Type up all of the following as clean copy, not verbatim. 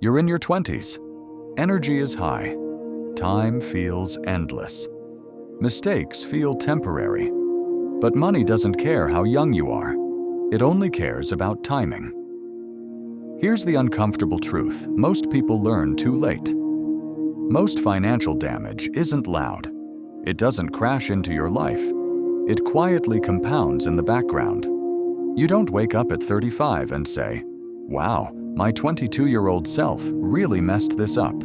You're in your 20s. Energy is high. Time feels endless. Mistakes feel temporary. But money doesn't care how young you are. It only cares about timing. Here's the uncomfortable truth most people learn too late. Most financial damage isn't loud. It doesn't crash into your life. It quietly compounds in the background. You don't wake up at 35 and say, "Wow, my 22-year-old self really messed this up."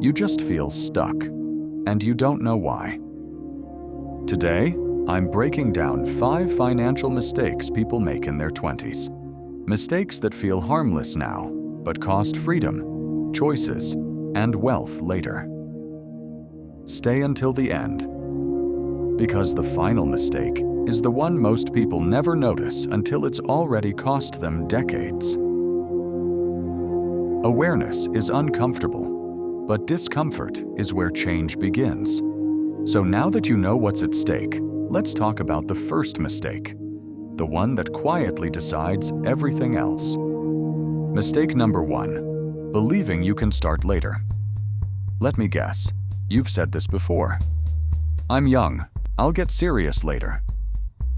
You just feel stuck, and you don't know why. Today, I'm breaking down 5 financial mistakes people make in their 20s. Mistakes that feel harmless now, but cost freedom, choices, and wealth later. Stay until the end, because the final mistake is the one most people never notice until it's already cost them decades. Awareness is uncomfortable, but discomfort is where change begins. So now that you know what's at stake, let's talk about the first mistake, the one that quietly decides everything else. Mistake number 1, believing you can start later. Let me guess, you've said this before. "I'm young, I'll get serious later."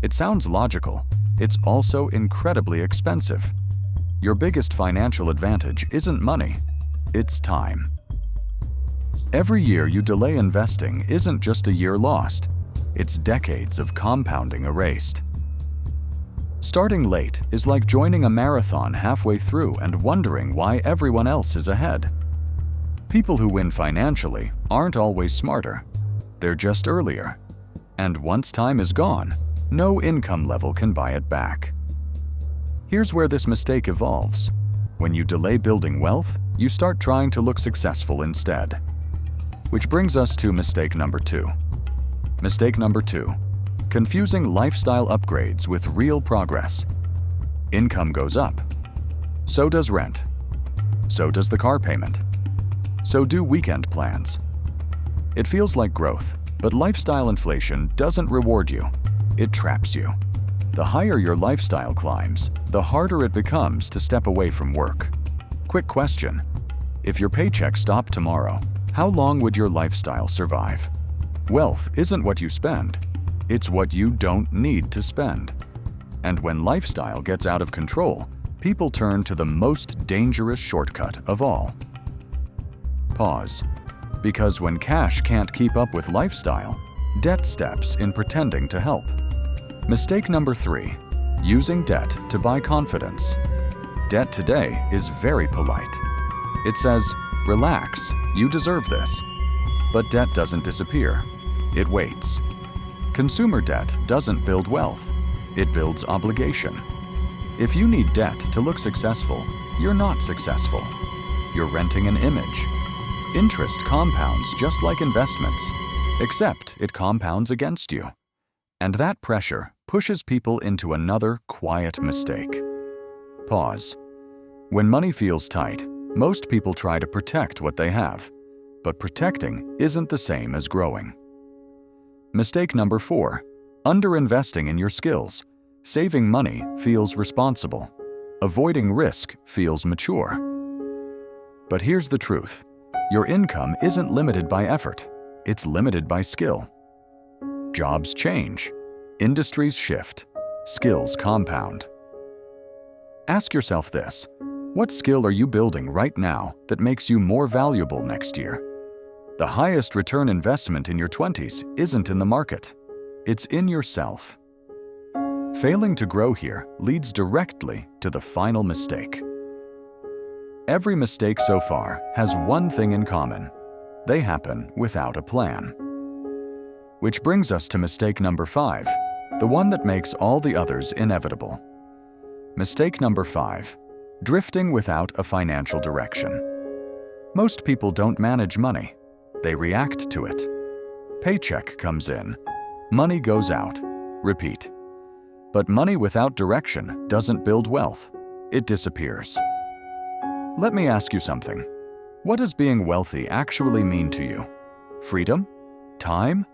It sounds logical. It's also incredibly expensive. Your biggest financial advantage isn't money, it's time. Every year you delay investing isn't just a year lost, it's decades of compounding erased. Starting late is like joining a marathon halfway through and wondering why everyone else is ahead. People who win financially aren't always smarter, they're just earlier. And once time is gone, no income level can buy it back. Here's where this mistake evolves. When you delay building wealth, you start trying to look successful instead. Which brings us to mistake number 2. Mistake number 2, confusing lifestyle upgrades with real progress. Income goes up. So does rent. So does the car payment. So do weekend plans. It feels like growth, but lifestyle inflation doesn't reward you. It traps you. The higher your lifestyle climbs, the harder it becomes to step away from work. Quick question. If your paycheck stopped tomorrow, how long would your lifestyle survive? Wealth isn't what you spend. It's what you don't need to spend. And when lifestyle gets out of control, people turn to the most dangerous shortcut of all. Pause. Because when cash can't keep up with lifestyle, debt steps in pretending to help. Mistake number 3, using debt to buy confidence. Debt today is very polite. It says, "Relax, you deserve this." But debt doesn't disappear. It waits. Consumer debt doesn't build wealth. It builds obligation. If you need debt to look successful, you're not successful. You're renting an image. Interest compounds just like investments, except it compounds against you. And that pressure pushes people into another quiet mistake. Pause. When money feels tight, most people try to protect what they have, but protecting isn't the same as growing. Mistake number 4, underinvesting in your skills. Saving money feels responsible. Avoiding risk feels mature. But here's the truth. Your income isn't limited by effort. It's limited by skill. Jobs change. Industries shift. Skills compound. Ask yourself this. What skill are you building right now that makes you more valuable next year? The highest return investment in your 20s isn't in the market. It's in yourself. Failing to grow here leads directly to the final mistake. Every mistake so far has one thing in common. They happen without a plan. Which brings us to mistake number 5, the one that makes all the others inevitable. Mistake number 5, drifting without a financial direction. Most people don't manage money. They react to it. Paycheck comes in. Money goes out. Repeat. But money without direction doesn't build wealth. It disappears. Let me ask you something. What does being wealthy actually mean to you? Freedom? Time?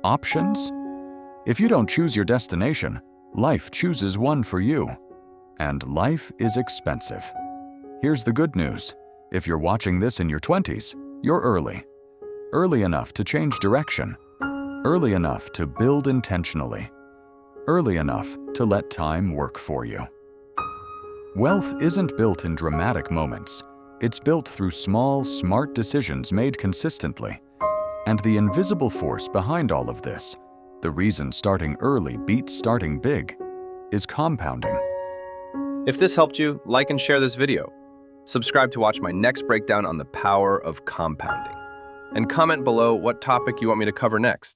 Options? If you don't choose your destination, life chooses one for you. And life is expensive. Here's the good news. If you're watching this in your 20s, you're early. Early enough to change direction. Early enough to build intentionally. Early enough to let time work for you. Wealth isn't built in dramatic moments. It's built through small, smart decisions made consistently. And the invisible force behind all of this, the reason starting early beats starting big, is compounding. If this helped you, like and share this video. Subscribe to watch my next breakdown on the power of compounding. And comment below what topic you want me to cover next.